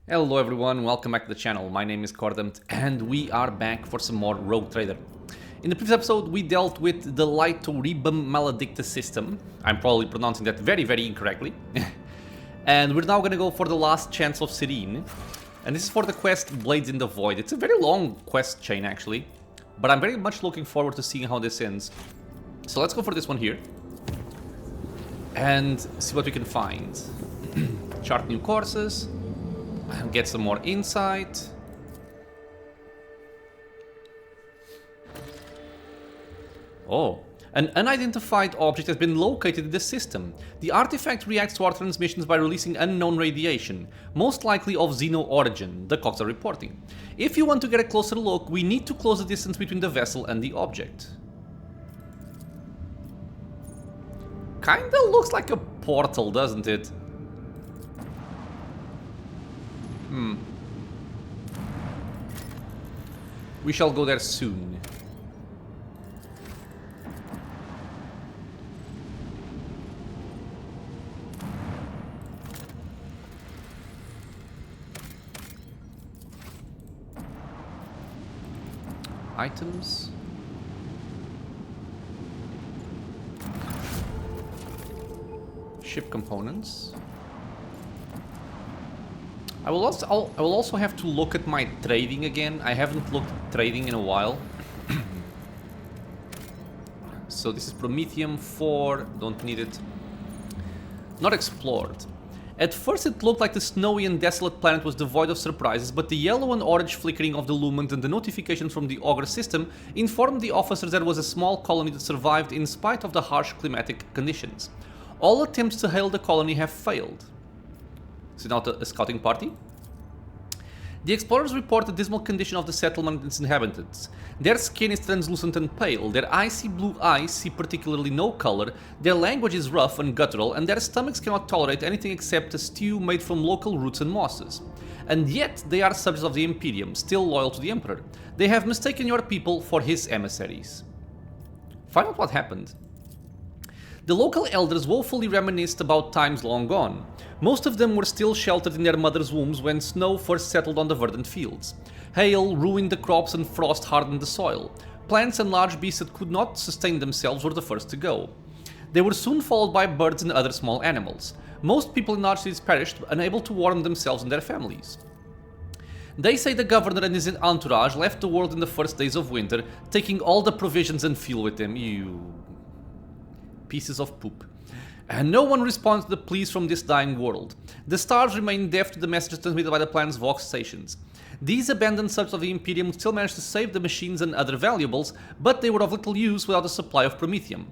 Hello everyone, welcome back to the channel. My name is Cordamt and we are back for some more Rogue Trader. In the previous episode we dealt with the Cinerus Maleficum system. I'm probably pronouncing that very incorrectly. And we're now gonna go for the Last Chance of Cyrene. And this is for the quest Blades in the Void. It's a very long quest chain actually, but I'm very much looking forward to seeing how this ends. So let's go for this one here and see what we can find. Chart new courses. Get some more insight. Oh, an unidentified object has been located in the system. The artifact reacts to our transmissions by releasing unknown radiation, most likely of Xeno origin, the Cox are reporting. If you want to get a closer look, we need to close the distance between the vessel and the object. Kinda looks like a portal, doesn't it? We shall go there soon. Items. Ship components. I will also have to look at my trading again. I haven't looked at trading in a while. So this is Promethium 4, don't need it. Not explored. At first it looked like the snowy and desolate planet was devoid of surprises, but the yellow and orange flickering of the lumens and the notifications from the Augur system informed the officers there was a small colony that survived in spite of the harsh climatic conditions. All attempts to hail the colony have failed. Is it not a scouting party? The explorers report the dismal condition of the settlement and its inhabitants. Their skin is translucent and pale, their icy blue eyes see particularly no color, their language is rough and guttural, and their stomachs cannot tolerate anything except a stew made from local roots and mosses. And yet they are subjects of the Imperium, still loyal to the Emperor. They have mistaken your people for his emissaries. Find out what happened. The local elders woefully reminisced about times long gone. Most of them were still sheltered in their mothers' wombs when snow first settled on the verdant fields. Hail ruined the crops and frost hardened the soil. Plants and large beasts that could not sustain themselves were the first to go. They were soon followed by birds and other small animals. Most people in large cities perished, unable to warm themselves and their families. They say the governor and his entourage left the world in the first days of winter, taking all the provisions and fuel with them. You pieces of poop. And no one responds to the pleas from this dying world. The stars remain deaf to the messages transmitted by the planet's Vox stations. These abandoned subjects of the Imperium still managed to save the machines and other valuables, but they were of little use without a supply of Promethium.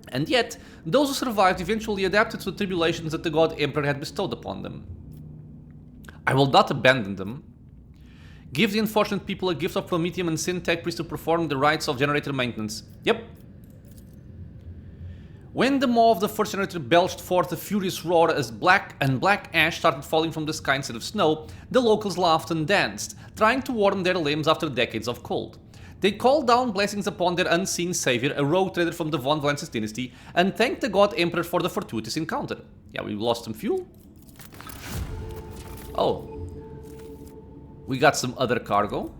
And yet, those who survived eventually adapted to the tribulations that the God Emperor had bestowed upon them. I will not abandon them. Give the unfortunate people a gift of Promethium and send tech priests to perform the rites of generator maintenance. Yep. When the maw of the first generator belched forth a furious roar as black ash started falling from the sky instead of snow, the locals laughed and danced, trying to warm their limbs after decades of cold. They called down blessings upon their unseen savior, a rogue trader from the Von Valensis dynasty, and thanked the God Emperor for the fortuitous encounter. Yeah, we lost some fuel. Oh. We got some other cargo.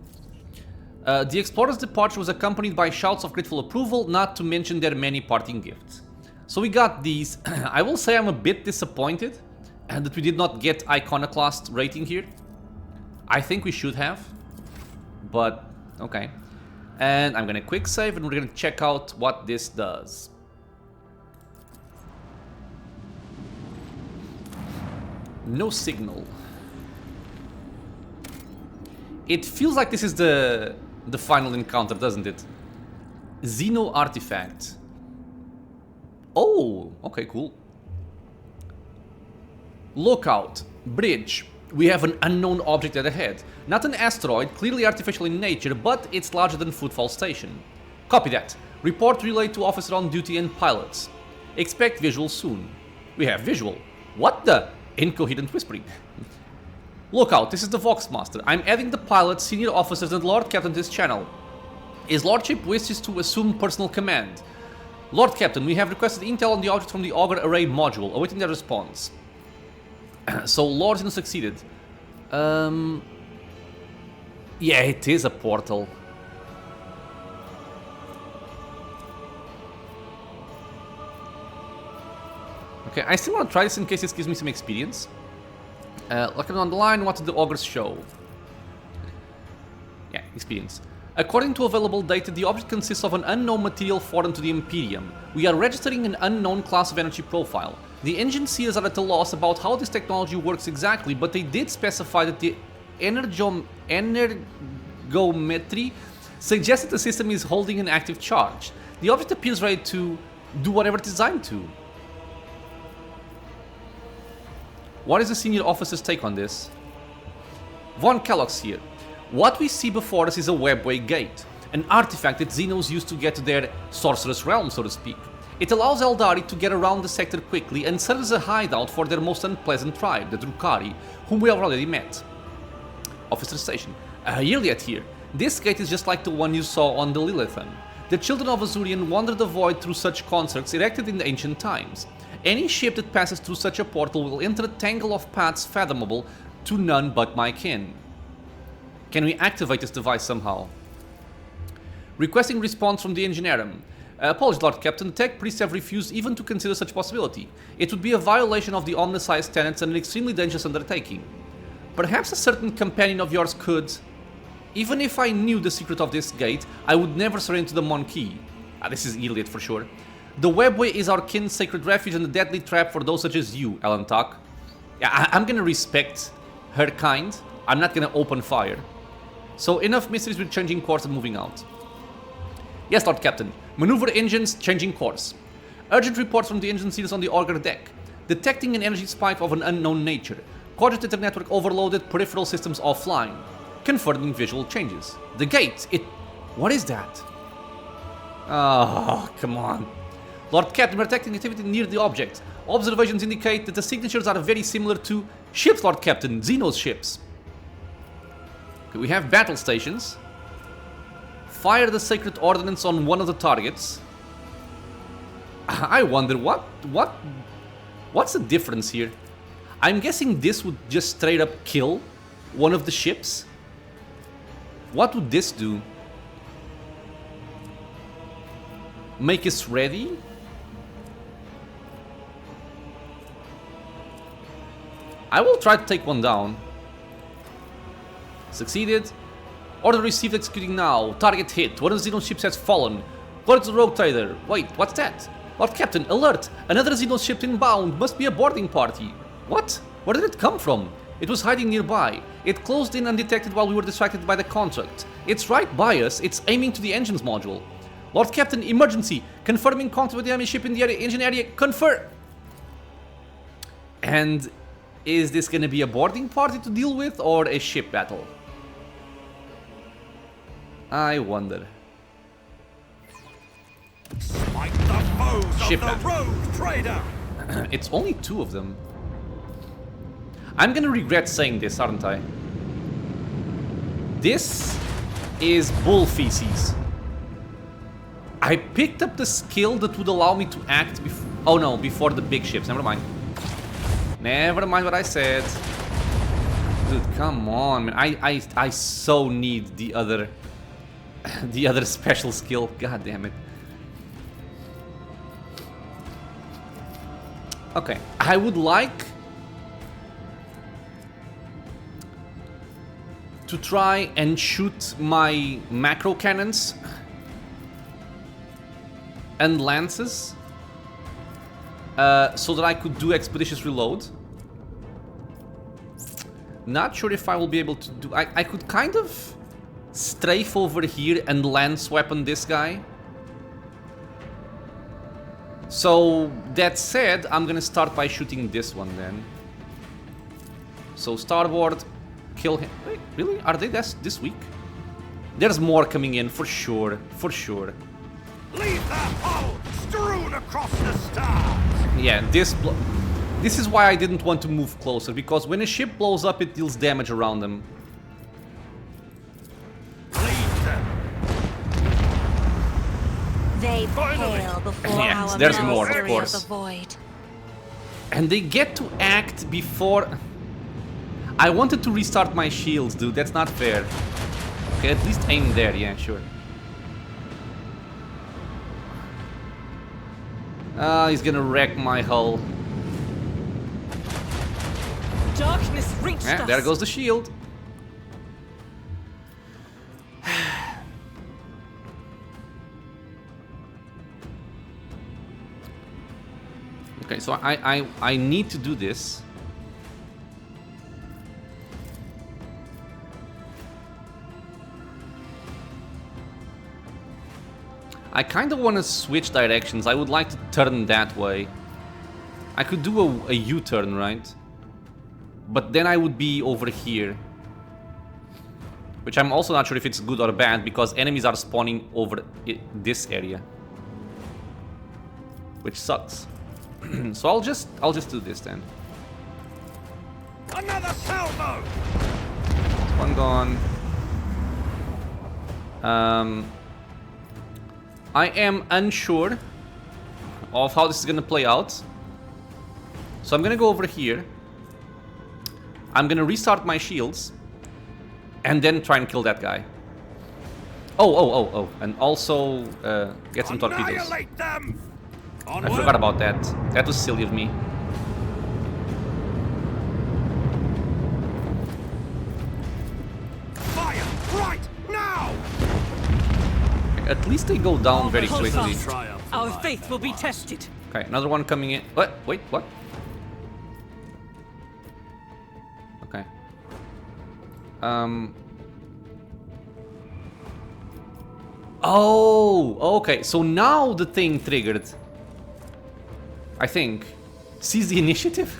The explorer's departure was accompanied by shouts of grateful approval, not to mention their many parting gifts. So we got these. I will say I'm a bit disappointed that we did not get Iconoclast rating here. I think we should have, but okay. And I'm gonna quick save and we're gonna check out what this does. No signal. It feels like this is the final encounter, doesn't it? Xeno artifact. Oh, okay, cool. Lookout. Bridge. We have an unknown object ahead. Not an asteroid, clearly artificial in nature, but it's larger than Footfall Station. Copy that. Report relayed to officer on duty and pilots. Expect visual soon. We have visual. What the? Incoherent whispering. Lookout, this is the Voxmaster. I'm adding the pilots, senior officers, and Lord Captain to this channel. His Lordship wishes to assume personal command. Lord Captain, we have requested intel on the object from the Augur Array module, awaiting their response. So Lord Zeno succeeded. Yeah, it is a portal. Okay, I still want to try this in case this gives me some experience. Looking on the line, what did the augurs show? Yeah, experience. According to available data, the object consists of an unknown material foreign to the Imperium. We are registering an unknown class of energy profile. The engine seers are at a loss about how this technology works exactly, but they did specify that the energometry suggests that the system is holding an active charge. The object appears ready to do whatever it's designed to. What is the senior officer's take on this? Von Kellogg's here. What we see before us is a Webway Gate, an artifact that Xenos used to get to their sorcerous realm, so to speak. It allows Eldari to get around the sector quickly and serves as a hideout for their most unpleasant tribe, the Drukhari, whom we have already met. Officer Station. A year yet here. This gate is just like the one you saw on the Lilithan. The children of Azurian wander the void through such constructs erected in the ancient times. Any ship that passes through such a portal will enter a tangle of paths fathomable to none but my kin. Can we activate this device somehow? Requesting response from the Engineerum. Apologies, Lord Captain. The tech priests have refused even to consider such possibility. It would be a violation of the Omniscience tenets and an extremely dangerous undertaking. Perhaps a certain companion of yours could... Even if I knew the secret of this gate, I would never surrender to the Monarchy. This is Iliad for sure. The Webway is our kin's sacred refuge and a deadly trap for those such as you, Alan Tuck. Yeah, I'm gonna respect her kind. I'm not gonna open fire. So enough mysteries with changing course and moving out. Yes, Lord Captain. Maneuver engines changing course. Urgent reports from the engine seals on the auger deck. Detecting an energy spike of an unknown nature. Cogitator network overloaded, peripheral systems offline. Confirming visual changes. The gate, what is that? Oh, come on. Lord Captain, we're detecting activity near the object. Observations indicate that the signatures are very similar to ships, Lord Captain, Xenos ships. Okay, we have battle stations. Fire the sacred ordnance on one of the targets. I wonder what's the difference here? I'm guessing this would just straight up kill one of the ships. What would this do? Make us ready? I will try to take one down. Succeeded. Order received, executing now. Target hit. One of the Xenos ships has fallen. Where's the rotator? Wait, what's that? Lord Captain, alert! Another Xenos ship inbound. Must be a boarding party. What? Where did it come from? It was hiding nearby. It closed in undetected while we were distracted by the contract. It's right by us. It's aiming to the engines module. Lord Captain, emergency. Confirming contact with the enemy ship in the engine area. Confirm. And is this going to be a boarding party to deal with or a ship battle? I wonder. Smite the foes Ship of the rogue trader. It's only two of them. I'm gonna regret saying this, aren't I? This is bull feces. I picked up the skill that would allow me to act before... Oh no, before the big ships. Never mind. Never mind what I said. Dude, come on, man. I so need the other... the other special skill. God damn it. Okay. I would like... to try and shoot my macro cannons and lances so that I could do expeditious reload. Not sure if I will be able to do... I could kind of strafe over here and lance weapon this guy. So that said, I'm gonna start by shooting this one then. So starboard, kill him. Wait, really? Are they this weak? There's more coming in for sure, for sure. Leave that hull strewn across the stars. Yeah, this is why I didn't want to move closer, because when a ship blows up, it deals damage around them. Leave them. They Finally. pale before Yeah, our there's more, of mastery course. the void. And they get to act before... I wanted to restart my shields, dude. That's not fair. Okay, at least aim there. Yeah, sure. He's gonna wreck my hull. Darkness reached us. There goes the shield. Okay, so I need to do this. I kind of want to switch directions. I would like to turn that way. I could do a U-turn, right? But then I would be over here. Which I'm also not sure if it's good or bad, because enemies are spawning over this area. Which sucks. So I'll just do this then. Another salvo! One gone. I am unsure of how this is gonna play out. So I'm gonna go over here. I'm gonna restart my shields. And then try and kill that guy. Oh. And also get some torpedoes. Annihilate them! I forgot about that. That was silly of me. Fire! Right now! At least they go down very Hold quickly. fast. Our faith will be tested. Okay, another one coming in. What? Wait, what? Okay. Oh, okay. So now the thing triggered. I think. Seize the initiative?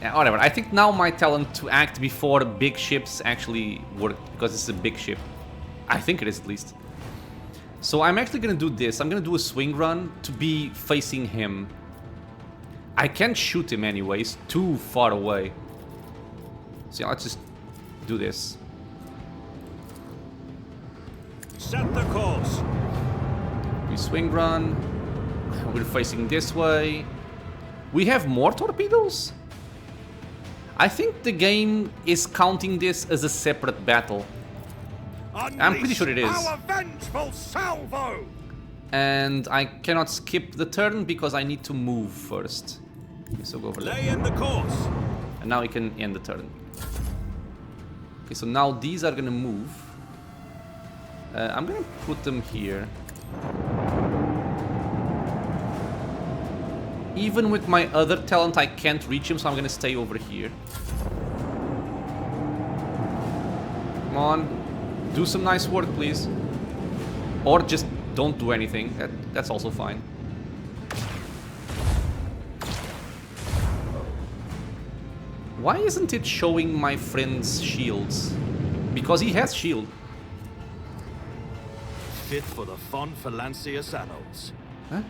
Yeah, whatever. I think now my talent to act before big ships actually worked, because it's a big ship. I think it is, at least. So I'm actually gonna do this. I'm gonna do a swing run to be facing him. I can't shoot him anyways, too far away. So yeah, let's just do this. Set the course. We swing run. We're facing this way. We have more torpedoes? I think the game is counting this as a separate battle. I'm pretty sure it is. Our vengeful salvo! And I cannot skip the turn because I need to move first. Okay, so go over there. Lay in the course. And now we can end the turn. Okay, so now these are gonna move. I'm gonna put them here. Even with my other talent, I can't reach him, so I'm gonna stay over here. Come on, do some nice work, please. Or just don't do anything. That's also fine. Why isn't it showing my friend's shields? Because he has shield. Fit for the Fond Phalancius annals. Huh?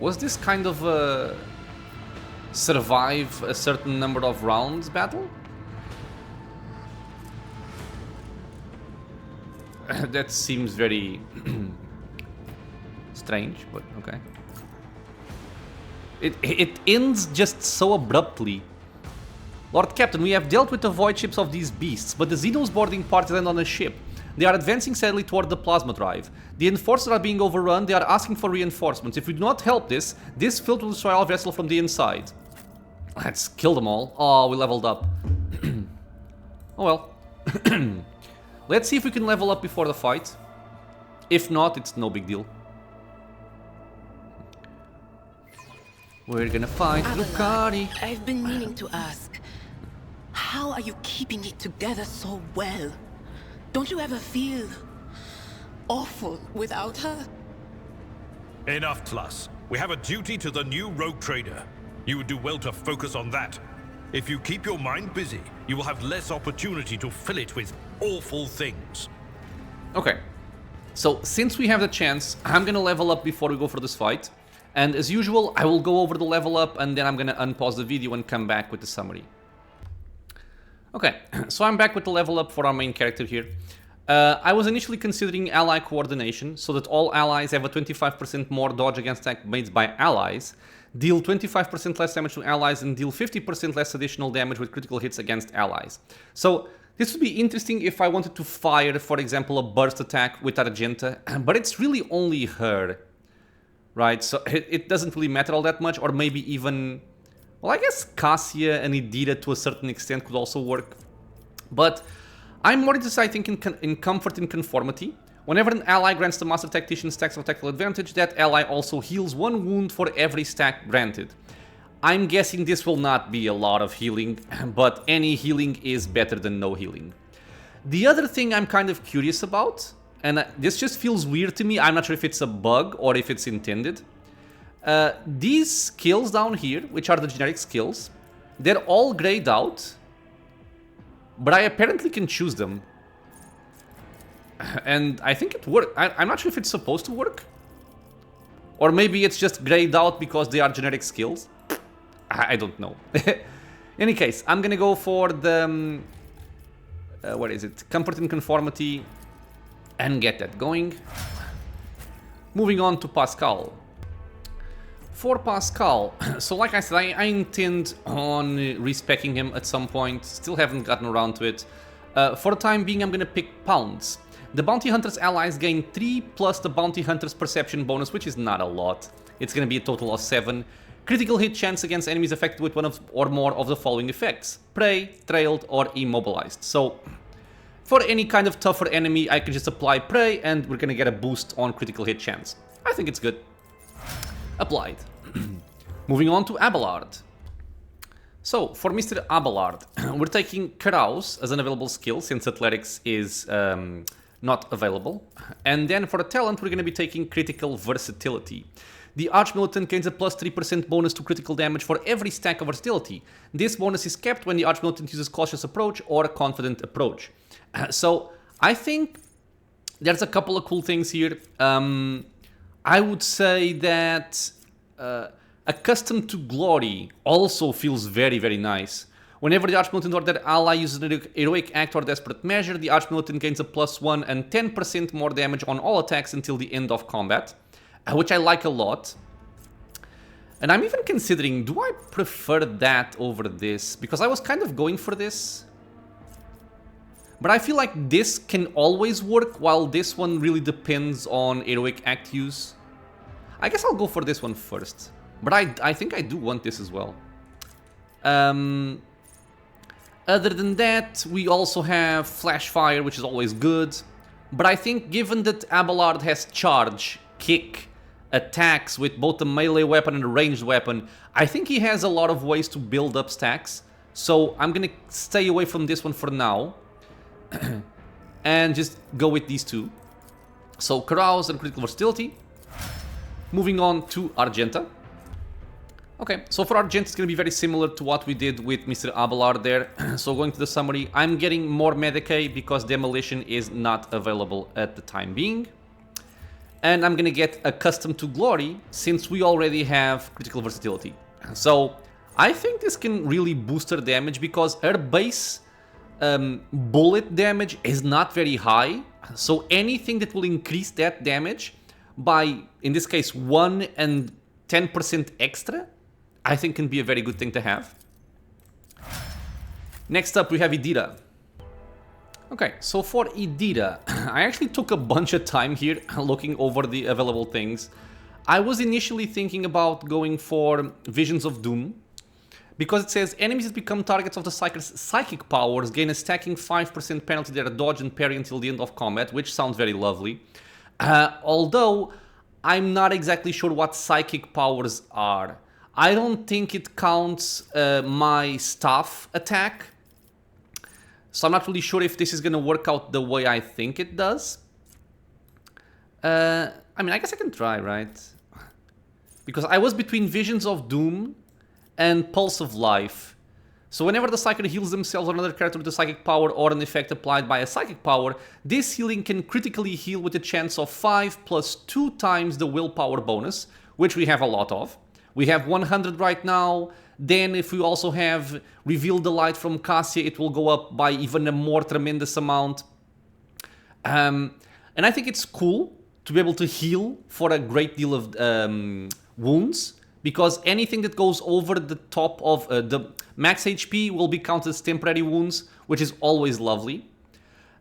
Was this kind of a survive a certain number of rounds battle? That seems very strange, but okay. It ends just so abruptly. Lord Captain, we have dealt with the void ships of these beasts, but the Xenos boarding party land on a ship. They are advancing steadily toward the plasma drive. The enforcers are being overrun, they are asking for reinforcements. If we do not help this field will destroy our vessel from the inside. Let's kill them all. Oh, we leveled up. Oh well. Let's see if we can level up before the fight. If not, it's no big deal. We're gonna fight Drukhari. I've been meaning to ask. How are you keeping it together so well? Don't you ever feel awful without her? Enough, Tlus. We have a duty to the new rogue trader. You would do well to focus on that. If you keep your mind busy, you will have less opportunity to fill it with awful things. Okay. So, since we have the chance, I'm gonna level up before we go for this fight. And as usual, I will go over the level up and then I'm gonna unpause the video and come back with the summary. Okay, so I'm back with the level up for our main character here. I was initially considering ally coordination, so that all allies have a 25% more dodge against attack made by allies, deal 25% less damage to allies, and deal 50% less additional damage with critical hits against allies. So this would be interesting if I wanted to fire, for example, a burst attack with Argenta, but it's really only her, right? So it doesn't really matter all that much, or maybe even... Well, I guess Cassia and Idira to a certain extent could also work, but I'm more interested, I think, in comfort and conformity. Whenever an ally grants the Master Tactician stacks of tactical advantage, that ally also heals 1 wound for every stack granted. I'm guessing this will not be a lot of healing, but any healing is better than no healing. The other thing I'm kind of curious about, and this just feels weird to me, I'm not sure if it's a bug or if it's intended. These skills down here, which are the generic skills, they're all grayed out, but I apparently can choose them. And I think it works. I'm not sure if it's supposed to work. Or maybe it's just grayed out because they are generic skills. I don't know. In any case, I'm gonna go for the... what is it? Comfort and conformity. And get that going. Moving on to Pascal. For Pascal, so like I said, I intend on respeccing him at some point. Still haven't gotten around to it. For the time being, I'm gonna pick Pounds. The Bounty Hunter's allies gain 3 plus the Bounty Hunter's perception bonus, which is not a lot. It's gonna be a total of 7. Critical hit chance against enemies affected with one or more of the following effects: Prey, Trailed, or Immobilized. So, for any kind of tougher enemy, I can just apply Prey and we're gonna get a boost on critical hit chance. I think it's good. Applied. Moving on to Abelard. So, for Mr. Abelard, we're taking Carouse as an available skill, since Athletics is not available. And then for a talent, we're going to be taking Critical Versatility. The Archmilitant gains a plus 3% bonus to critical damage for every stack of Versatility. This bonus is kept when the Archmilitant uses Cautious Approach or Confident Approach. So, I think there's a couple of cool things here. I would say that Accustomed to Glory also feels very, very nice. Whenever the Archmilitant or their ally uses an heroic act or desperate measure, the Archmilitant gains a +1 and 10% more damage on all attacks until the end of combat, which I like a lot. And I'm even considering, do I prefer that over this? Because I was kind of going for this. But I feel like this can always work, while this one really depends on heroic act use. I guess I'll go for this one first. But I think I do want this as well. Other than that, we also have Flash Fire, which is always good. But I think given that Abelard has Charge, Kick, attacks with both a melee weapon and a ranged weapon, I think he has a lot of ways to build up stacks. So I'm gonna stay away from this one for now. And just go with these two. So Carouse and Critical Versatility. Moving on to Argenta. Okay, so for Argenta it's going to be very similar to what we did with Mr. Abelard there. So going to the summary, I'm getting more Medicae because Demolition is not available at the time being. And I'm going to get Accustomed to Glory since we already have Critical Versatility. So I think this can really boost her damage because her base bullet damage is not very high. So anything that will increase that damage by, in this case, 1 and 10% extra, I think can be a very good thing to have. Next up, we have Idira. Okay, so for Idira, I actually took a bunch of time here looking over the available things. I was initially thinking about going for Visions of Doom, because it says enemies that become targets of the Psyker's psychic powers gain a stacking 5% penalty to their dodge and parry until the end of combat, which sounds very lovely. Although, I'm not exactly sure what psychic powers are. I don't think it counts my staff attack. So I'm not really sure if this is going to work out the way I think it does. I mean, I guess I can try, right? Because I was between Visions of Doom and Pulse of Life. So whenever the Psyker heals themselves or another character with a psychic power or an effect applied by a psychic power, this healing can critically heal with a chance of 5 plus 2 times the willpower bonus, which we have a lot of. We have 100 right now. Then if we also have Reveal the Light from Cassia, it will go up by even a more tremendous amount. And I think it's cool to be able to heal for a great deal of wounds, because anything that goes over the top of the max HP will be counted as temporary wounds, which is always lovely.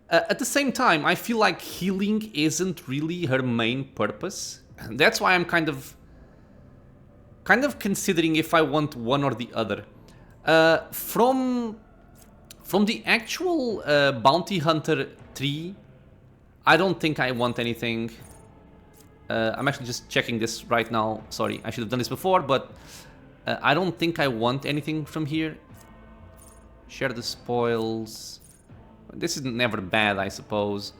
At the same time, I feel like healing isn't really her main purpose. And that's why I'm kind of considering if I want one or the other. From the actual bounty hunter tree, I don't think I want anything. I'm actually just checking this right now. Sorry, I should have done this before, but I don't think I want anything from here. Share the spoils. This is never bad, I suppose.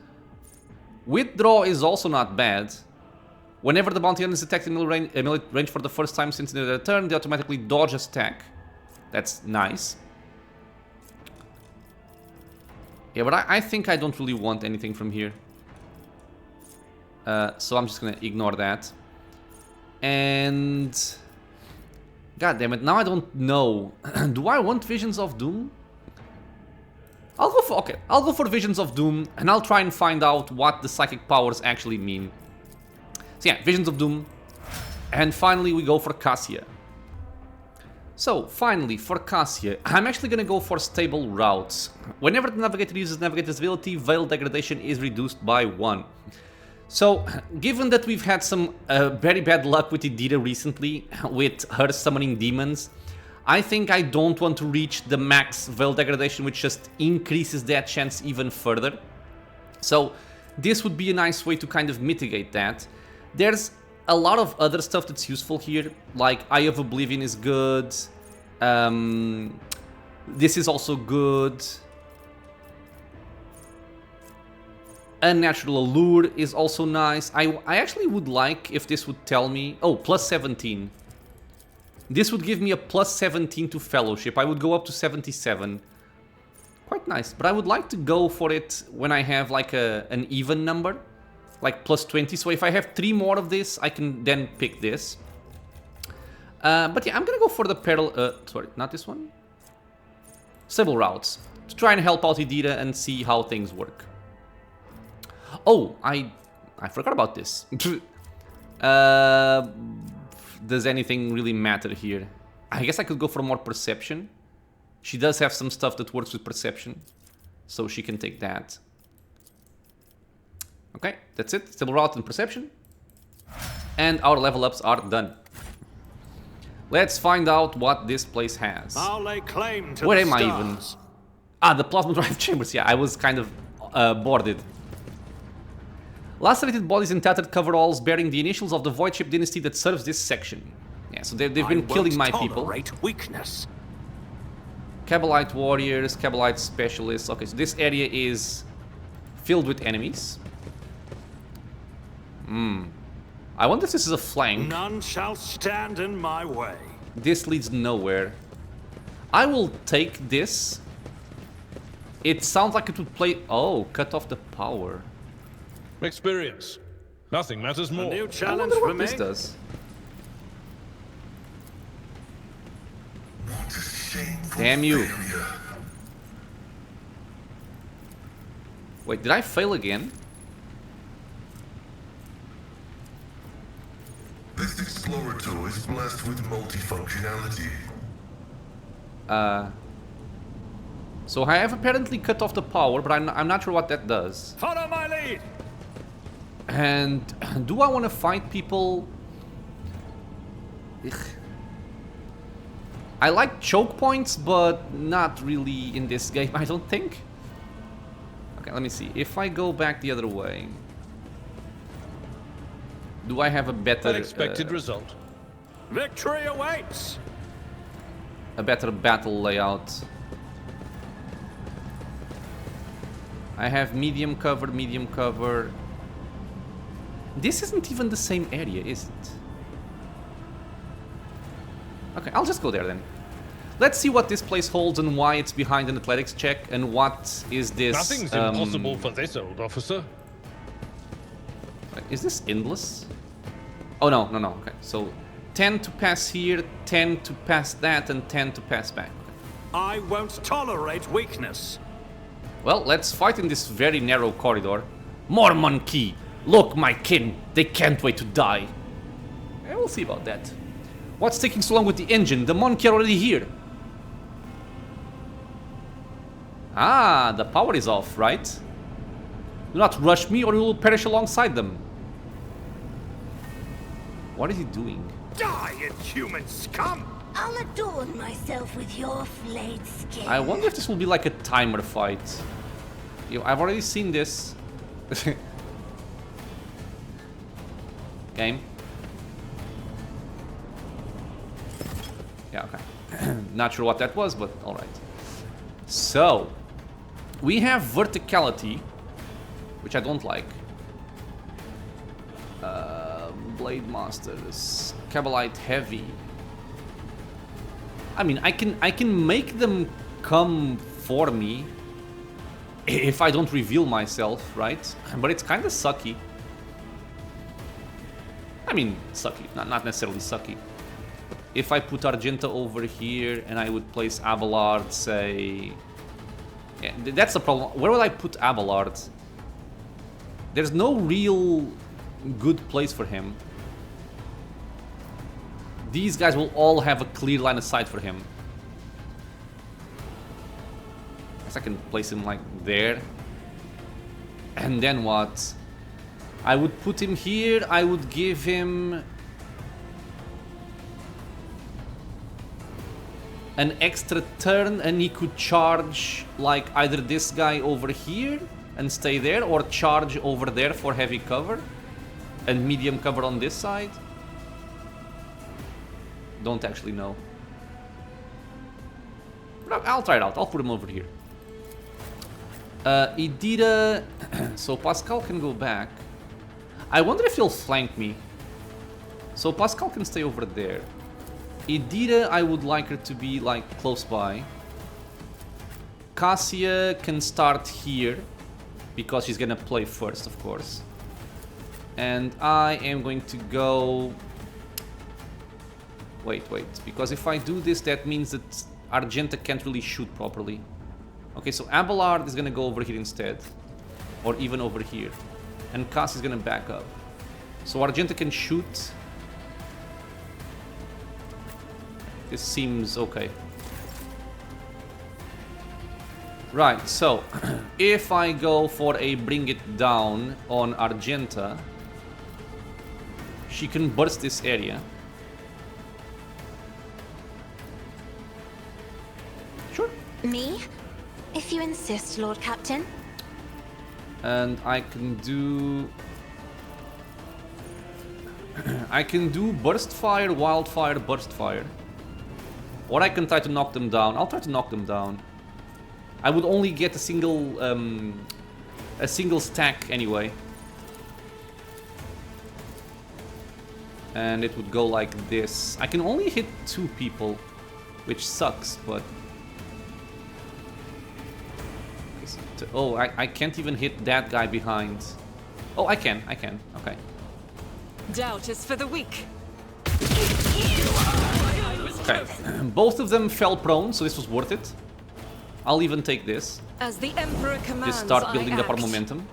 Withdraw is also not bad. Whenever the bounty hunter is attacked in melee range for the first time since their turn, they automatically dodge attack. That's nice. Yeah, but I think I don't really want anything from here. So I'm just gonna ignore that. And... God damn it, now I don't know. Do I want Visions of Doom? I'll go for Visions of Doom, and I'll try and find out what the psychic powers actually mean. So yeah, Visions of Doom. And finally we go for Cassia. So, finally, for Cassia, I'm actually gonna go for stable routes. Whenever the Navigator uses Navigator's ability, Veil Degradation is reduced by 1. So, given that we've had some very bad luck with Idira recently, with her summoning demons, I think I don't want to reach the max Veil Degradation, which just increases that chance even further. So, this would be a nice way to kind of mitigate that. There's a lot of other stuff that's useful here, like Eye of Oblivion is good. This is also good. Unnatural Allure is also nice. I actually would like if this would tell me... Oh, plus 17. This would give me a plus 17 to Fellowship. I would go up to 77. Quite nice. But I would like to go for it when I have like an even number. Like plus 20. So if I have 3 more of this, I can then pick this. But yeah, I'm gonna go for the sorry, not this one. Stable routes. To try and help out Idira and see how things work. Oh, I forgot about this. Does anything really matter here? I guess I could go for more perception. She does have some stuff that works with perception, so she can take that. Okay, that's it. Stable route and perception. And our level ups are done. Let's find out what this place has. I'll lay claim to Where the am I even? stars. Ah, the plasma drive chambers. Yeah, I was kind of boarded. Lacerated bodies and tattered coveralls bearing the initials of the Void Ship dynasty that serves this section. Yeah, so they've been killing my people. Weakness. Cabalite warriors, Cabalite specialists. Okay, so this area is filled with enemies. I wonder if this is a flank. None shall stand in my way. This leads nowhere. I will take this. It sounds like it would play... Oh, cut off the power. Experience. Nothing matters A more. new I challenge wonder for what me. this does. Damn you. Wait, did I fail again? This Explorer tool is blessed with multifunctionality. So I have apparently cut off the power, but I'm not sure what that does. Follow my lead. And do I want to fight people? Ugh. I like choke points, but not really in this game, I don't think. Okay, let me see. If I go back the other way, do I have a better Unexpected result. Victory awaits. a better battle layout? I have medium cover, medium cover. This isn't even the same area, is it? Okay, I'll just go there then. Let's see what this place holds and why it's behind an athletics check and what is this... Nothing's impossible for this old officer. Is this endless? Oh no, no, no, okay. So 10 to pass here, 10 to pass that, and 10 to pass back. I won't tolerate weakness. Well, let's fight in this very narrow corridor. More monkey! Look, my kin, they can't wait to die. Yeah, we'll see about that. What's taking so long with the engine? The monkey are already here. Ah, the power is off, right? Do not rush me or you will perish alongside them. What is he doing? Die, inhuman scum! I'll adorn myself with your flayed skin. I wonder if this will be like a timer fight. I've already seen this. Game. Yeah, okay. Not sure what that was, but alright. So, we have verticality, which I don't like. Blade Masters, Cabalite Heavy. I mean, I can make them come for me if I don't reveal myself, right? But it's kind of sucky. I mean, sucky, not necessarily sucky. If I put Argenta over here and I would place Abelard, say... Yeah, that's the problem. Where will I put Abelard? There's no real good place for him. These guys will all have a clear line of sight for him. I guess I can place him like there. And then what? I would put him here. I would give him an extra turn and he could charge like either this guy over here and stay there, or charge over there for heavy cover and medium cover on this side. Don't actually know. But I'll try it out. I'll put him over here. Idira. So Pascal can go back. I wonder if he'll flank me. So Pascal can stay over there. Idira, I would like her to be like close by. Cassia can start here because she's gonna play first, of course. And I am going to go... Wait, because if I do this, that means that Argenta can't really shoot properly. Okay, so Abelard is gonna go over here instead. Or even over here. And Cass is gonna back up. So Argenta can shoot. This seems okay. Right, so if I go for a bring it down on Argenta, she can burst this area. Sure. Me? If you insist, Lord Captain. And I can do... I can do burst fire, wildfire, burst fire. Or I can try to knock them down. I'll try to knock them down. I would only get a single stack anyway. And it would go like this. I can only hit 2 people, which sucks, but... Oh, I can't even hit that guy behind. Oh, I can, okay. Doubt is for the weak. Okay, both of them fell prone, so this was worth it. I'll even take this. As the Emperor commands, Just start building I up our act. momentum.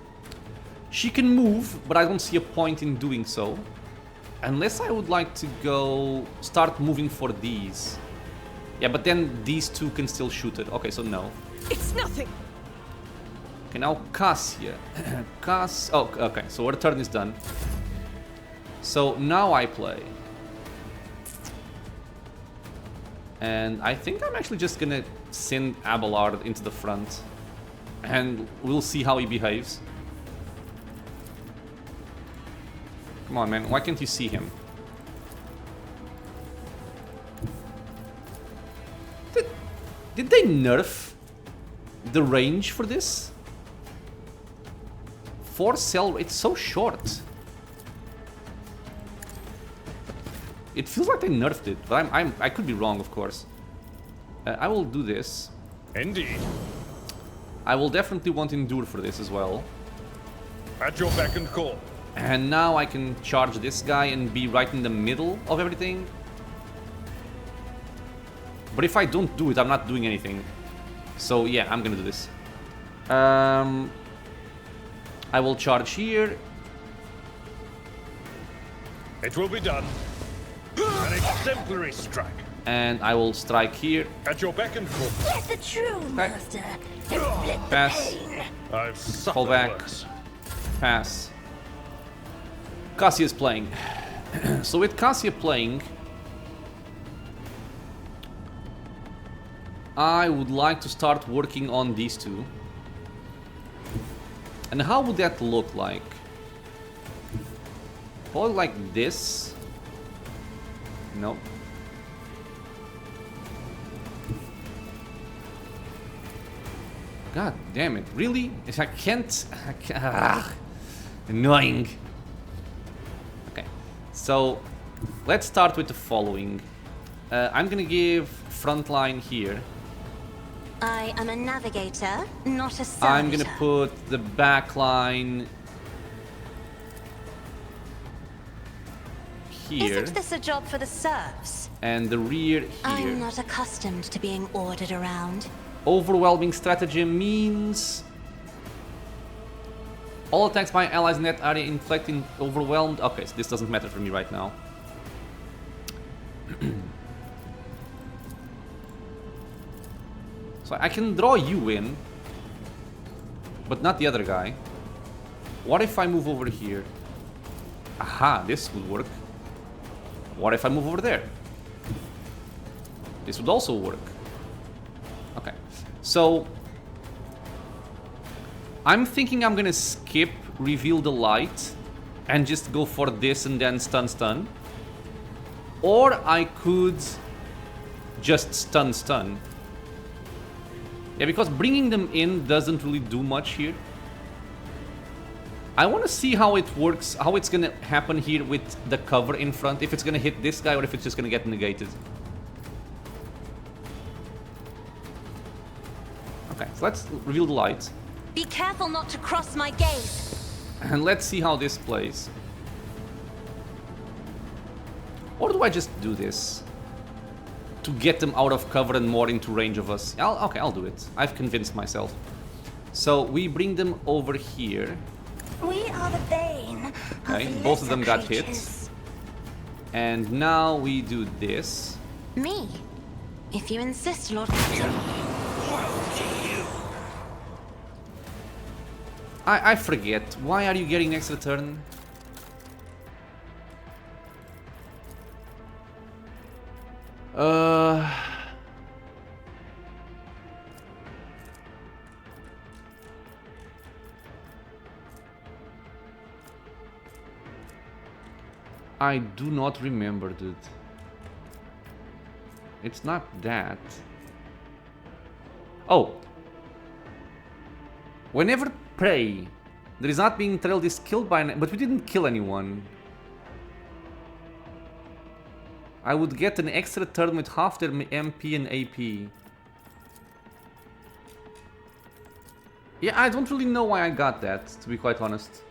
She can move, but I don't see a point in doing so. Unless I would like to go start moving for these. Yeah, but then these 2 can still shoot it. Okay, so no. It's nothing. Okay, now Cassia. Oh, okay, so our turn is done. So now I play. And I think I'm actually just gonna send Abelard into the front. And we'll see how he behaves. Come on, man. Why can't you see him? Did they nerf the range for this? 4 cell... It's so short. It feels like they nerfed it, but I could be wrong, of course. I will do this. Indeed. I will definitely want Endure for this as well. At your beck and call. And now I can charge this guy and be right in the middle of everything. But if I don't do it, I'm not doing anything. So yeah, I'm gonna do this. I will charge here. It will be done. An exemplary strike. And I will strike here. At your beck and call. Let the true master inflict the Pass. pain. I've suffered Fall back. worse. Pass. Cassia is playing. So with Cassia playing, I would like to start working on these two. And how would that look like? Probably like this. No. God damn it, really? If I can't... annoying. Okay, so let's start with the following. I'm gonna give frontline here. I am a navigator, not a servitor. I'm gonna put the back line here. Isn't this a job for the serfs? And the rear here. I'm not accustomed to being ordered around. Overwhelming strategy means all attacks by allies in that area inflicting overwhelmed. Okay, so this doesn't matter for me right now. So I can draw you in, but not the other guy. What if I move over here? Aha, this would work. What if I move over there? This would also work. Okay, so I'm thinking I'm gonna skip reveal the light and just go for this and then stun. Or I could just stun. Yeah, because bringing them in doesn't really do much here. I want to see how it works, how it's gonna happen here with the cover in front. If it's gonna hit this guy or if it's just gonna get negated. Okay, so let's reveal the light. Be careful not to cross my gaze. And let's see how this plays. Or do I just do this? To get them out of cover and more into range of us. Okay, I'll do it. I've convinced myself. So we bring them over here. We are the bane. Okay, of both of them got hit. creatures. And now we do this. Me, if you insist, Lord Captain. I forget. Why are you getting extra turn? I do not remember, dude. It's not that. Oh. Whenever prey that is not being trailed is killed by an... But we didn't kill anyone. I would get an extra turn with half their MP and AP. Yeah, I don't really know why I got that, to be quite honest.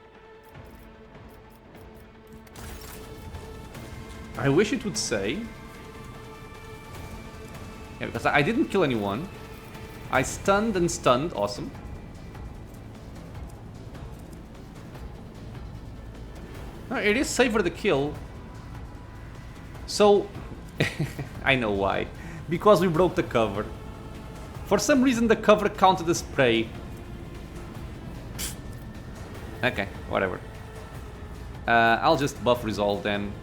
I wish it would say. Yeah, because I didn't kill anyone. I stunned and stunned, awesome. No, it is savor the kill. So, I know why. Because we broke the cover. For some reason the cover counted as prey. Okay, whatever. I'll just buff resolve then.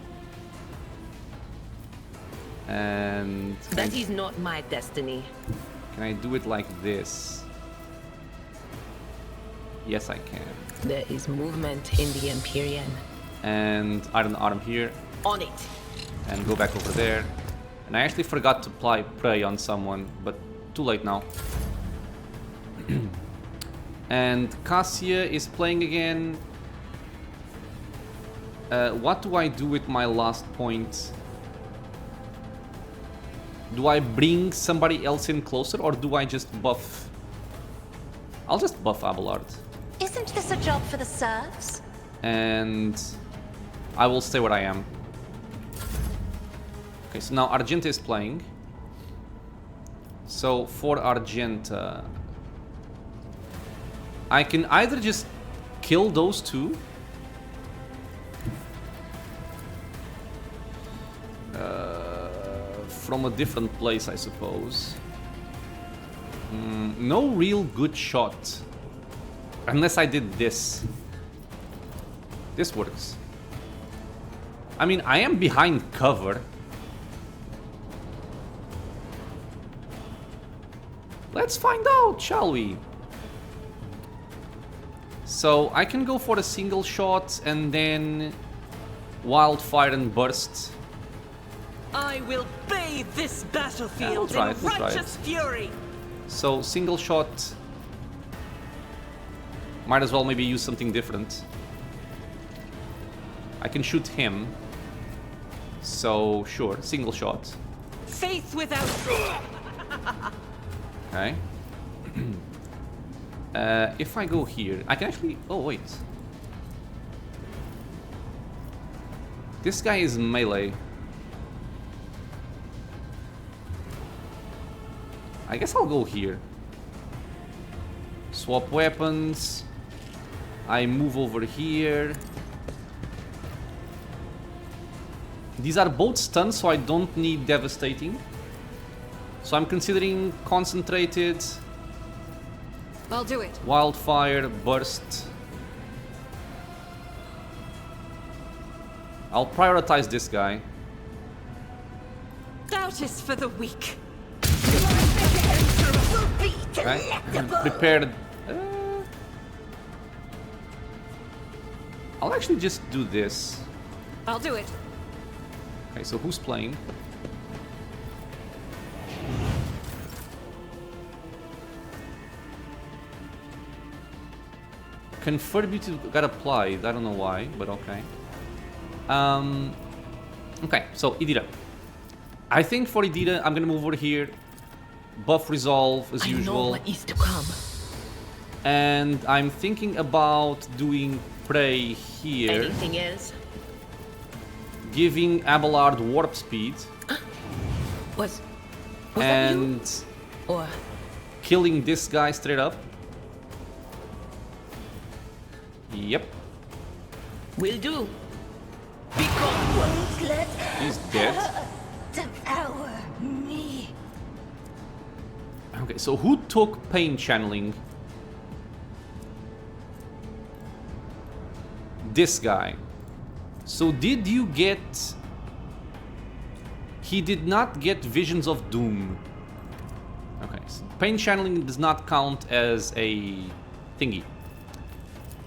And... That is not my destiny. Can I do it like this? Yes, I can. There is movement in the Empyrean. And Iron Arm here. On it. And go back over there. And I actually forgot to apply prey on someone, but too late now. And Cassia is playing again. What do I do with my last point? Do I bring somebody else in closer, or do I just buff? I'll just buff Abelard. Isn't this a job for the serfs? And I will stay where I am. Okay, so now Argenta is playing. So for Argenta, I can either just kill those two. From a different place, I suppose. No real good shot. Unless I did this. This works. I mean, I am behind cover. Let's find out, shall we? So, I can go for a single shot and then wildfire and burst. I will bathe this battlefield try in it, we'll try righteous it. fury. So, single shot. Might as well maybe use something different. I can shoot him. So, sure, single shot. Faith without... Okay. If I go here, I can actually... Oh, wait. This guy is melee. I guess I'll go here. Swap weapons. I move over here. These are both stuns, so I don't need devastating. So I'm considering concentrated, I'll do it. wildfire, burst. I'll prioritize this guy. Doubt is for the weak. Okay. Prepared. I'll actually just do this. I'll do it. Okay, so who's playing? Conformity got applied. I don't know why, but okay. Okay, so Idira. I think for Idira, I'm gonna move over here. Buff resolve as I know usual. what is to come. And I'm thinking about doing prey here. Anything else? Giving Abelard warp speed. Was that you? And Or killing this guy straight up. Yep, will do. Won't let he's dead. devour me. Okay, so who took pain channeling? This guy. So did you get... He did not get Visions of Doom. Okay, so pain channeling does not count as a thingy.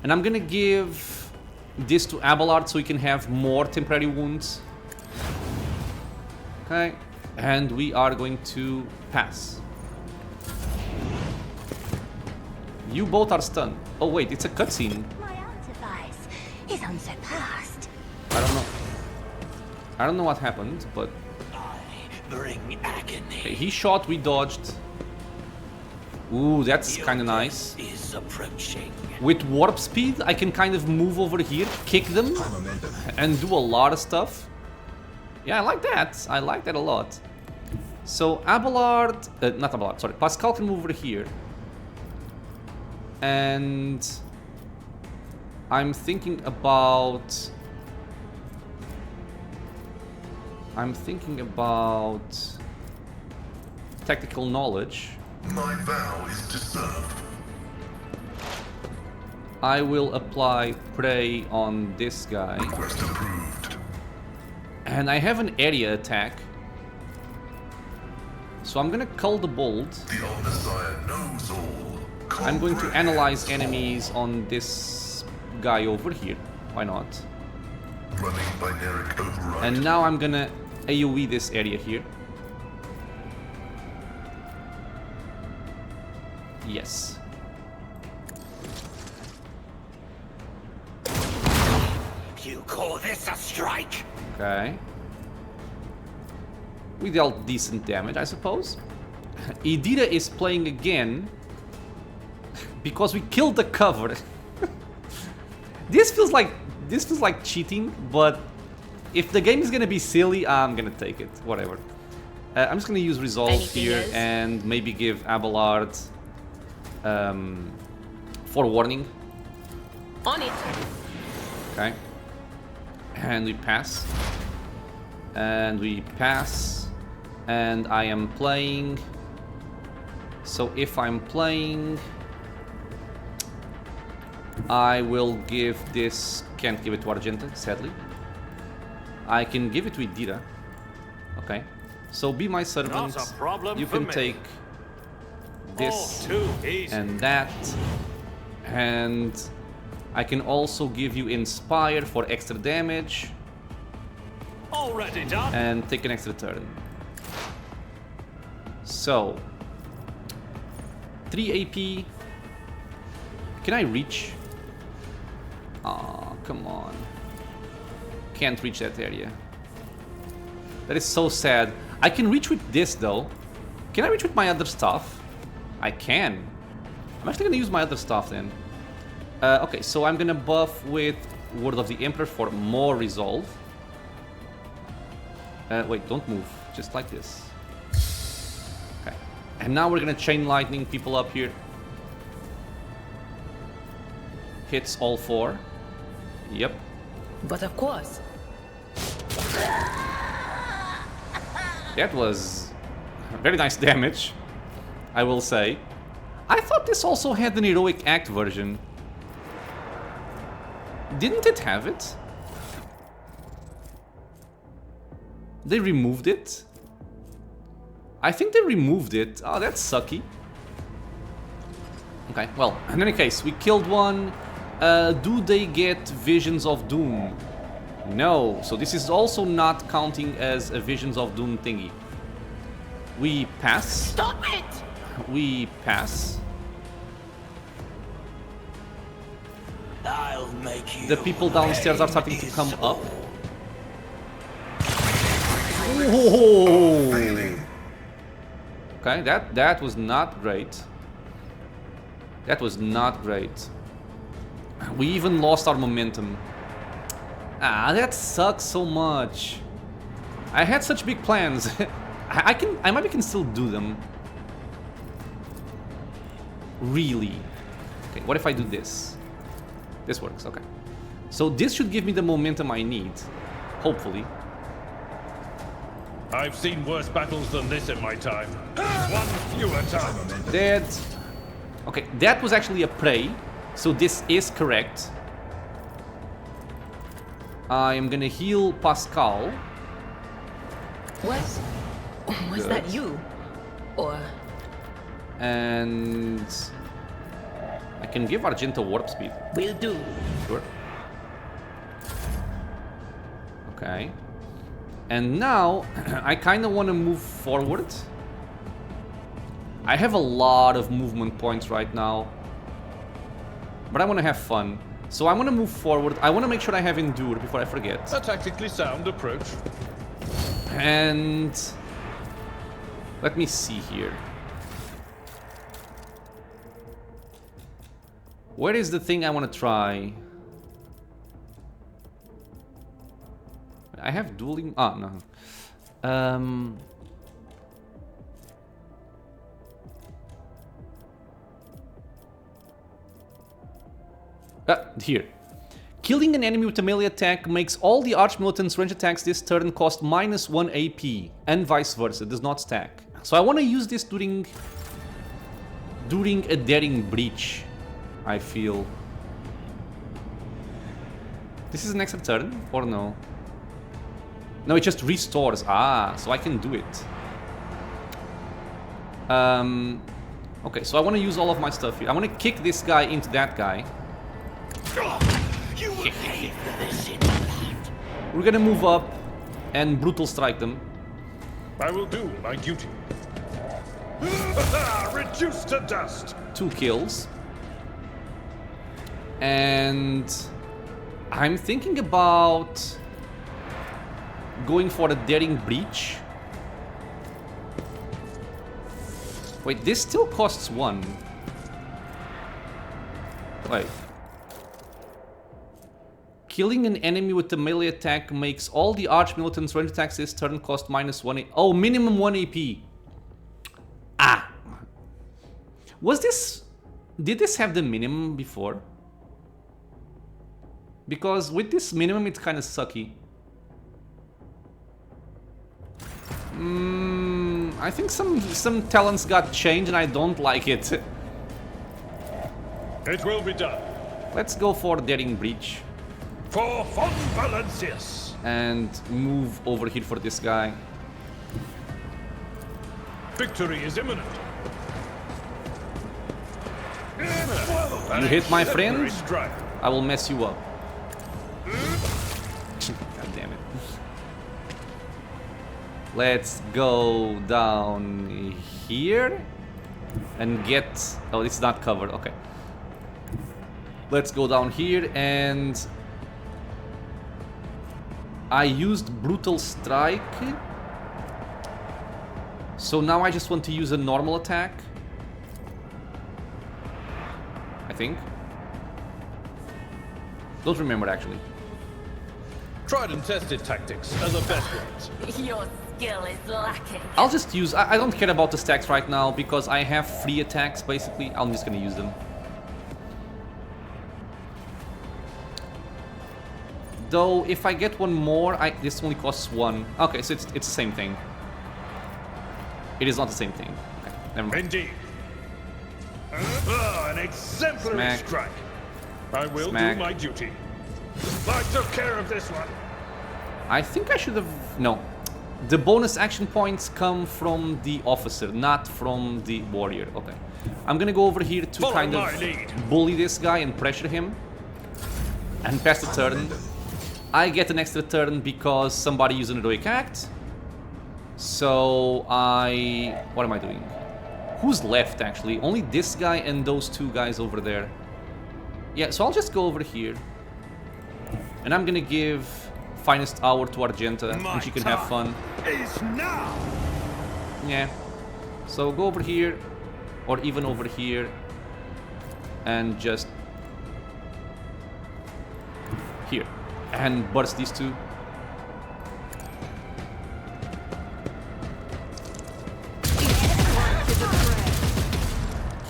And I'm gonna give this to Abelard so he can have more temporary wounds. Okay, and we are going to pass. You both are stunned. Oh wait, it's a cutscene. My artifice is unsurpassed. I don't know. I don't know what happened, but... Bring agony. Okay, he shot, we dodged. Ooh, that's kind of nice. Is approaching. With warp speed, I can kind of move over here, kick them, and do a lot of stuff. Yeah, I like that. I like that a lot. So Abelard... not Abelard, sorry. Pascal can move over here. And... I'm thinking about... tactical knowledge. My vow is to serve. I will apply prey on this guy. Request approved. And I have an area attack. So I'm gonna cull the bolt. The Omnissiah knows all. I'm going to analyze enemies on this guy over here. Why not? Running binaric override. And now I'm gonna AoE this area here. Yes. You call this a strike? Okay. We dealt decent damage, I suppose. Idira is playing again because we killed the cover. This feels like cheating, but if the game is gonna be silly, I'm gonna take it. Whatever. I'm just gonna use resolve Anything here else? and maybe give Abelard forewarning. On it. Okay. And we pass. And we pass. And I am playing. So if I'm playing, I will give this... Can't give it to Argenta, sadly. I can give it to Idira. Okay. So be my servant. Not a problem You for can me. take this Too easy. and that. And I can also give you Inspire for extra damage. Already done. And take an extra turn. So 3 AP. Can I reach? Oh, come on. Can't reach that area. That is so sad. I can reach with this though. Can I reach with my other stuff? I can. I'm actually gonna use my other stuff then. Okay, so I'm gonna buff with Word of the Emperor for more resolve. Wait, don't move. Just like this. Okay. And now we're gonna chain lightning people up here. Hits all 4. Yep. But of course. That was very nice damage, I will say. I thought this also had an Heroic Act version. Didn't it have it? They removed it? I think they removed it. Oh, that's sucky. Okay, well, in any case, we killed one. Do they get Visions of Doom? No, so this is also not counting as a Visions of Doom thingy. We pass. Stop it! We pass. I'll make you. The people downstairs are starting to come up. Oh. Failing. Okay, that was not great. That was not great. We even lost our momentum. Ah, that sucks so much. I had such big plans. I maybe can still do them. Really. Okay, what if I do this? This works, okay. So this should give me the momentum I need. Hopefully. I've seen worse battles than this in my time. One fewer time. Dead. Okay, that was actually a prey. So this is correct. I am gonna heal Pascal. Was Good. that you? Or And I can give Argenta warp speed. will do. Sure. Okay. And now I kind of want to move forward. I have a lot of movement points right now, but I want to have fun. So I want to move forward. I want to make sure I have Endure before I forget. A tactically sound approach. And let me see here. Where is the thing I want to try? I have dueling. Ah, no. Here. Killing an enemy with a melee attack makes all the Archmilitant's range attacks this turn cost -1 AP, and vice versa, does not stack. So I want to use this during a daring breach, I feel. This is an extra turn, or no? No, it just restores. Ah, so I can do it. Okay, so I want to use all of my stuff here. I want to kick this guy into that guy. You will pay for this in blood. We're gonna move up and brutal strike them. I will do my duty. Reduced to dust. 2 kills. And I'm thinking about going for a daring breach. Wait, this still costs 1. Wait. Killing an enemy with a melee attack makes all the Archmilitant's range attacks this turn cost -1 AP. Oh, minimum 1 AP. Ah. Was this... Did this have the minimum before? Because with this minimum, it's kind of sucky. I think some talents got changed and I don't like it. It will be done. Let's go for Daring Breach. For Von Valencius. And move over here for this guy. Victory is imminent. You hit my friend, Strike. I will mess you up. God damn it. Let's go down here and get... Oh, it's not covered. Okay. Let's go down here and... I used Brutal Strike. So now I just want to use a normal attack. I think. Don't remember actually. Tried and tested tactics are the best ones. Your skill is lacking. I'll just use... I don't care about the stacks right now because I have free attacks basically. I'm just gonna use them. Though, if I get one more, this only costs one. Okay, so it's the same thing. It is not the same thing. Okay, never mind. Indeed. An exemplary Smack. strike. I will Smack. do my duty. I took care of this one. I think I should have... No. The bonus action points come from the officer, not from the warrior. Okay. I'm gonna go over here to Follow kind my of lead. bully this guy and pressure him. And pass the turn. I get an extra turn because somebody used an heroic act. So I... What am I doing? Who's left actually? Only this guy and those two guys over there. Yeah, so I'll just go over here. And I'm gonna give Finest Hour to Argenta and she can have fun. Is now. Yeah. So go over here, or even over here, and just here, and burst these two.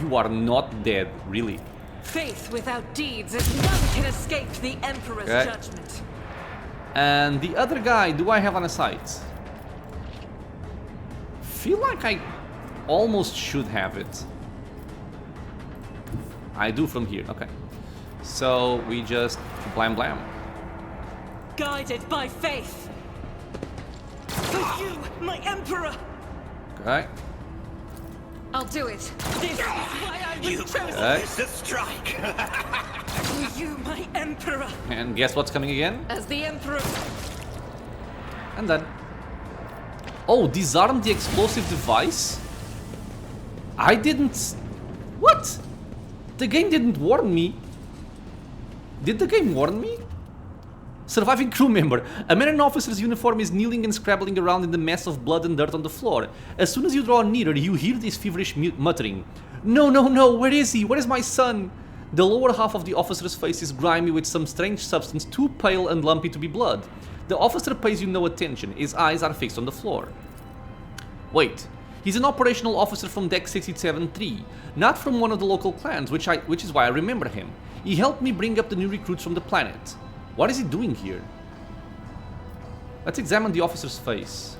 You are not dead, really. Faith without deeds is none can escape the Emperor's Okay. judgment. And the other guy, do I have on a sight? Feel like I almost should have it. I do from here, okay. So we just blam blam. Guided by faith. For you, my Emperor! Okay. I'll do it. This is why I was chosen. Okay. The strike. For you, my Emperor. And guess what's coming again? As the Emperor. And then... Oh, disarm the explosive device? I didn't... What? The game didn't warn me. Did the game warn me? Surviving crew member. A man in an officer's uniform is kneeling and scrabbling around in the mess of blood and dirt on the floor. As soon as you draw nearer, you hear this feverish muttering. No, no, no, where is he? Where is my son? The lower half of the officer's face is grimy with some strange substance too pale and lumpy to be blood. The officer pays you no attention. His eyes are fixed on the floor. Wait. He's an operational officer from Deck 67-3, not from one of the local clans, which is why I remember him. He helped me bring up the new recruits from the planet. What is he doing here? Let's examine the officer's face.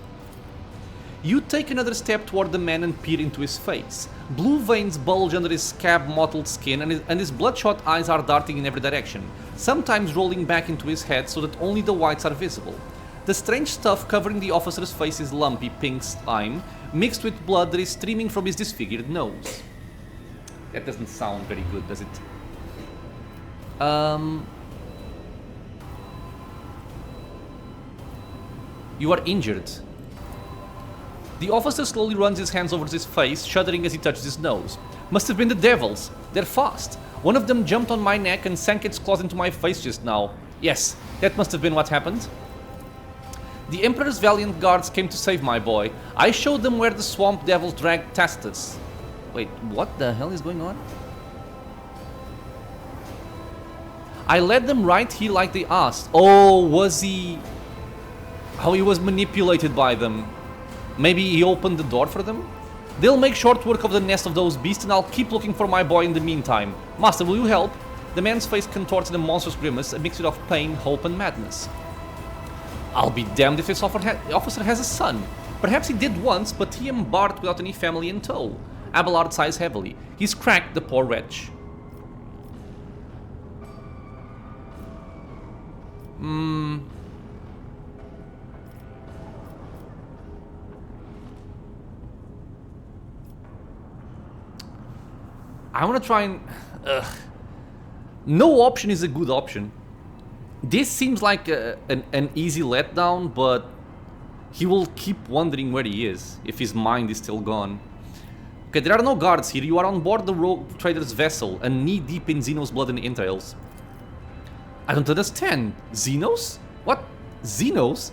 You take another step toward the man and peer into his face. Blue veins bulge under his scab-mottled skin and his bloodshot eyes are darting in every direction, sometimes rolling back into his head so that only the whites are visible. The strange stuff covering the officer's face is lumpy pink slime, mixed with blood that is streaming from his disfigured nose. That doesn't sound very good, does it? You are injured. The officer slowly runs his hands over his face, shuddering as he touches his nose. Must have been the devils. They're fast. One of them jumped on my neck and sank its claws into my face just now. Yes, that must have been what happened. The Emperor's valiant guards came to save my boy. I showed them where the swamp devil dragged Tacitus. Wait, what the hell is going on? I led them right here like they asked. Oh, was he... How he was manipulated by them. Maybe he opened the door for them? They'll make short work of the nest of those beasts and I'll keep looking for my boy in the meantime. Master, will you help? The man's face contorted in a monstrous grimace, a mixture of pain, hope, and madness. I'll be damned if this officer has a son. Perhaps he did once, but he embarked without any family in tow. Abelard sighs heavily. He's cracked, the poor wretch. I want to try and... No option is a good option. This seems like an easy letdown, but he will keep wondering where he is, if his mind is still gone. Okay, there are no guards here. You are on board the rogue trader's vessel, and knee-deep in Xeno's blood and entrails. I don't understand. Xenos? What? Xenos?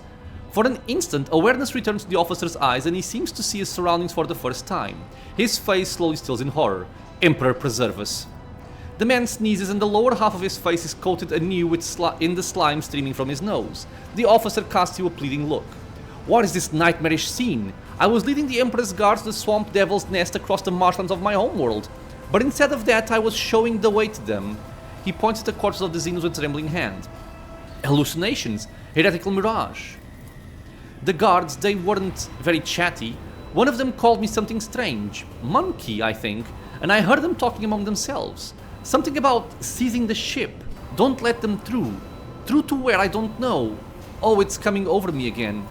For an instant, awareness returns to the officer's eyes, and he seems to see his surroundings for the first time. His face slowly stills in horror. Emperor preserve us. The man sneezes, and the lower half of his face is coated anew with in the slime streaming from his nose. The officer casts you a pleading look. What is this nightmarish scene? I was leading the Emperor's guards to the swamp devil's nest across the marshlands of my homeworld. But instead of that, I was showing the way to them. He points at the corpses of the Xenos with trembling hand. Hallucinations. Heretical mirage. The guards, they weren't very chatty. One of them called me something strange. Monkey, I think. And I heard them talking among themselves. Something about seizing the ship. Don't let them through. Through to where, I don't know. Oh, it's coming over me again.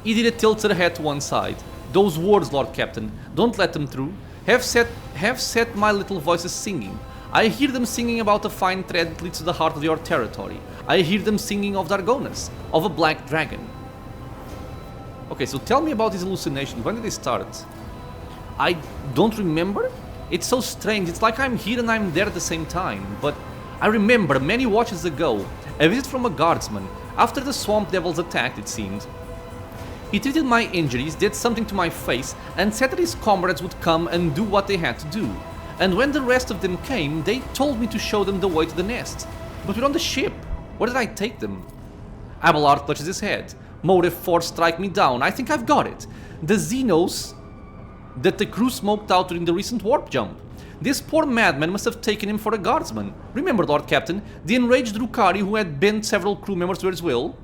Idira tilts her head to one side. Those words, Lord Captain. Don't let them through. Have set my little voices singing. I hear them singing about a fine thread that leads to the heart of your territory. I hear them singing of Dargonus, of a black dragon. Okay, so tell me about these hallucinations. When did they start? I don't remember. It's so strange. It's like I'm here and I'm there at the same time. But I remember many watches ago, a visit from a guardsman. After the swamp devils attacked, it seemed. He treated my injuries, did something to my face, and said that his comrades would come and do what they had to do. And when the rest of them came, they told me to show them the way to the nest. But we're on the ship. Where did I take them? Abelard clutches his head. Motive force strike me down. I think I've got it. The Xenos that the crew smoked out during the recent warp jump. This poor madman must have taken him for a guardsman. Remember, Lord Captain, the enraged Drukhari who had bent several crew members to his will?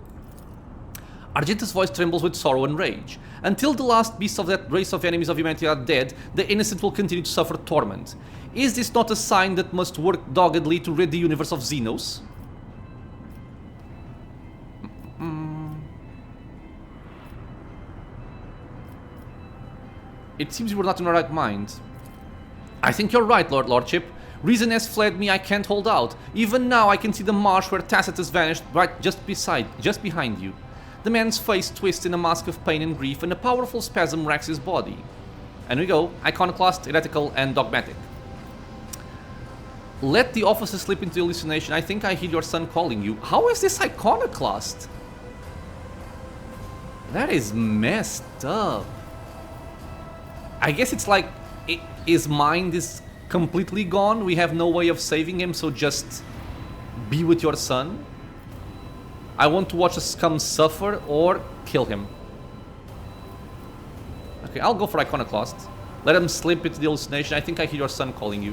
Argenta's voice trembles with sorrow and rage. Until the last beasts of that race of enemies of humanity are dead, the innocent will continue to suffer torment. Is this not a sign that must work doggedly to rid the universe of Xenos? It seems you were not in the right mind. I think you're right, Lordship. Reason has fled me, I can't hold out. Even now I can see the marsh where Tacitus vanished, right just behind you. The man's face twists in a mask of pain and grief, and a powerful spasm racks his body. And we go, iconoclast, heretical, and dogmatic. Let the officer slip into hallucination. I think I hear your son calling you. How is this iconoclast? That is messed up. I guess it's like his mind is completely gone. We have no way of saving him, so just be with your son. I want to watch a scum suffer or kill him. Okay, I'll go for iconoclast. Let him slip into the hallucination. I think I hear your son calling you.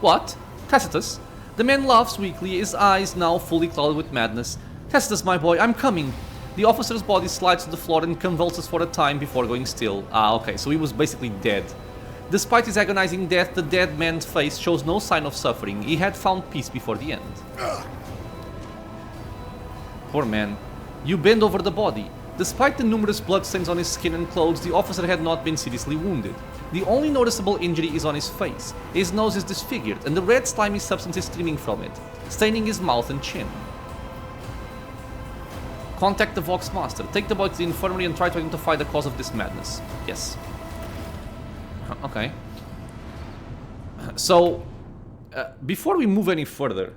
What? Tacitus? The man laughs weakly, his eyes now fully clouded with madness. Tacitus, my boy, I'm coming. The officer's body slides to the floor and convulses for a time before going still. Ah, okay, so he was basically dead. Despite his agonizing death, the dead man's face shows no sign of suffering. He had found peace before the end. Poor man. You bend over the body. Despite the numerous bloodstains on his skin and clothes, the officer had not been seriously wounded. The only noticeable injury is on his face. His nose is disfigured, and the red slimy substance is streaming from it, staining his mouth and chin. Contact the Vox Master. Take the boy to the infirmary and try to identify the cause of this madness. Yes. Okay. So, before we move any further,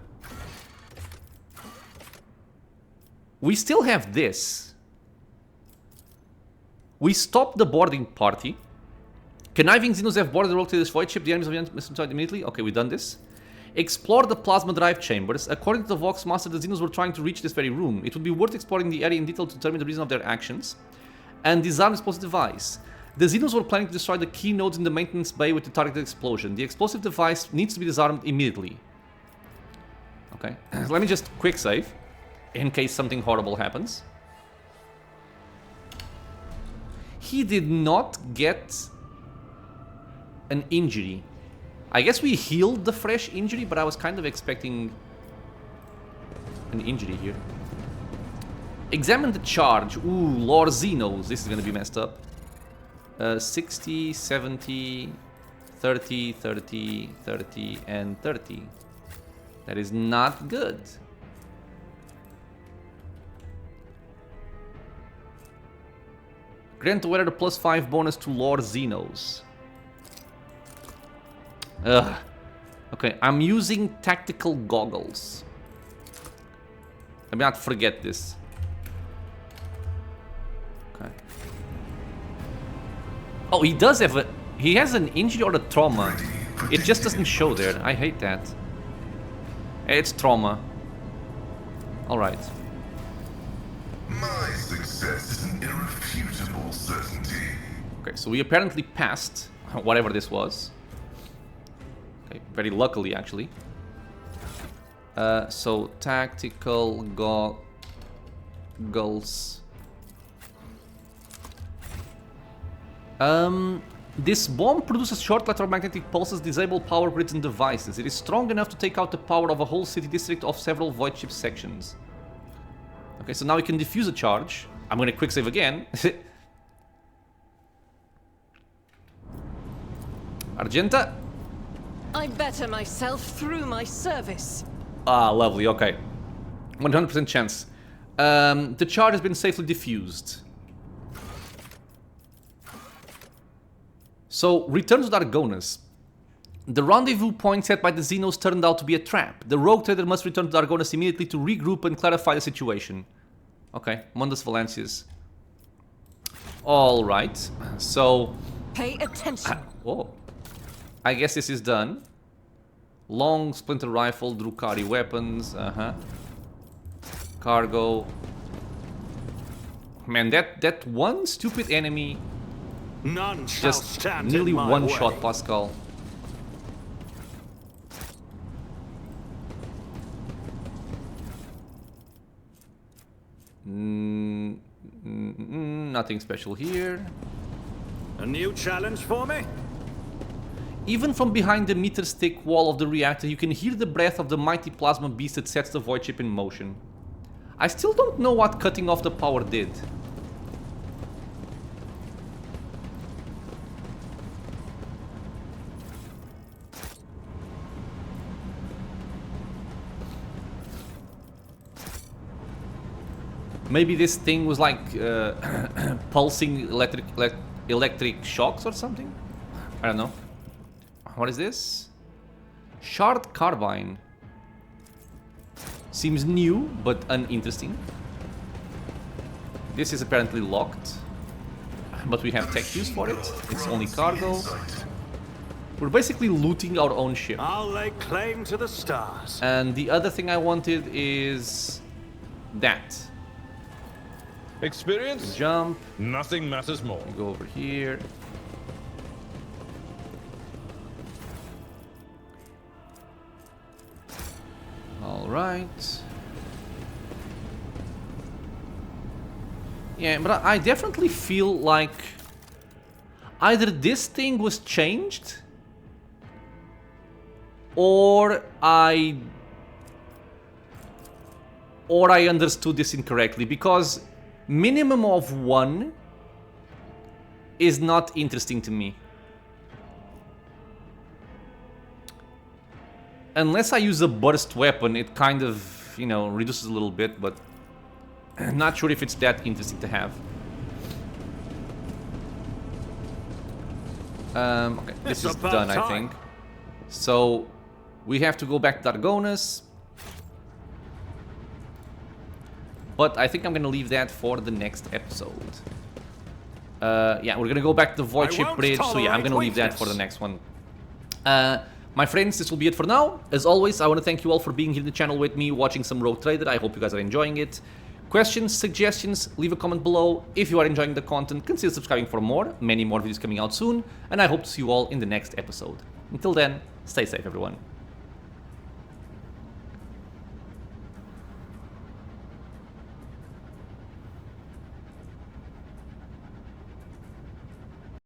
we still have this. We stopped the boarding party. Conniving Xenos have boarded the road to this void ship. The enemies of the must immediately. Okay, we've done this. Explore the plasma drive chambers. According to the Vox Master, the Xenos were trying to reach this very room. It would be worth exploring the area in detail to determine the reason of their actions. And disarm this explosive device. The Xenos were planning to destroy the key nodes in the maintenance bay with the targeted explosion. The explosive device needs to be disarmed immediately. Okay, let me just quick save, in case something horrible happens. He did not get an injury. I guess we healed the fresh injury, but I was kind of expecting an injury here. Examine the charge. Ooh, Lord Xenos. This is gonna be messed up. 60, 70, 30, 30, 30, and 30. That is not good. Grant the weather the +5 bonus to Lord Xenos. Ugh. Okay, I'm using tactical goggles. Let me not forget this. Okay. Oh, he does have a... He has an injury or a trauma. It just doesn't show there. I hate that. It's trauma. Alright. My success is an irrefutable certainty. Okay, so we apparently passed whatever this was. Okay, very luckily, actually. So, tactical goggles. This bomb produces short electromagnetic pulses, disable power grids and devices. It is strong enough to take out the power of a whole city district of several void ship sections. Okay, so now we can defuse a charge. I'm gonna quick save again. Argenta. I better myself through my service. Ah, lovely, okay. 100% chance. The charge has been safely defused. So, return to Dargonus. The rendezvous point set by the Xenos turned out to be a trap. The rogue trader must return to Dargonus immediately to regroup and clarify the situation. Okay, Mundus Valancius. Alright, so... Pay attention. Oh. I guess this is done. Long splinter rifle, Drukhari weapons, cargo. Man, that one stupid enemy None shall just stand nearly in my one way. shot Pascal. Nothing special here. A new challenge for me? Even from behind the meter-thick wall of the reactor, you can hear the breath of the mighty plasma beast that sets the void ship in motion. I still don't know what cutting off the power did. Maybe this thing was like pulsing electric shocks or something? I don't know. What is this? Shard carbine. Seems new, but uninteresting. This is apparently locked. But we have tech use for it. It's only cargo. We're basically looting our own ship. I'll lay claim to the stars. And the other thing I wanted is... that. Experience? Jump. Nothing matters more. Go over here. Alright. Yeah, but I definitely feel like either this thing was changed or I understood this incorrectly, because minimum of 1 is not interesting to me. Unless I use a burst weapon, it kind of, you know, reduces a little bit, but I'm not sure if it's that interesting to have. Okay, this is done, I think. So, we have to go back to Dargonus. But I think I'm gonna leave that for the next episode. Yeah, we're gonna go back to the Void Ship Bridge, so yeah, I'm gonna leave that for the next one. My friends, this will be it for now. As always, I want to thank you all for being here in the channel with me, watching some Rogue Trader. I hope you guys are enjoying it. Questions, suggestions, leave a comment below. If you are enjoying the content, consider subscribing for more. Many more videos coming out soon, and I hope to see you all in the next episode. Until then, stay safe everyone.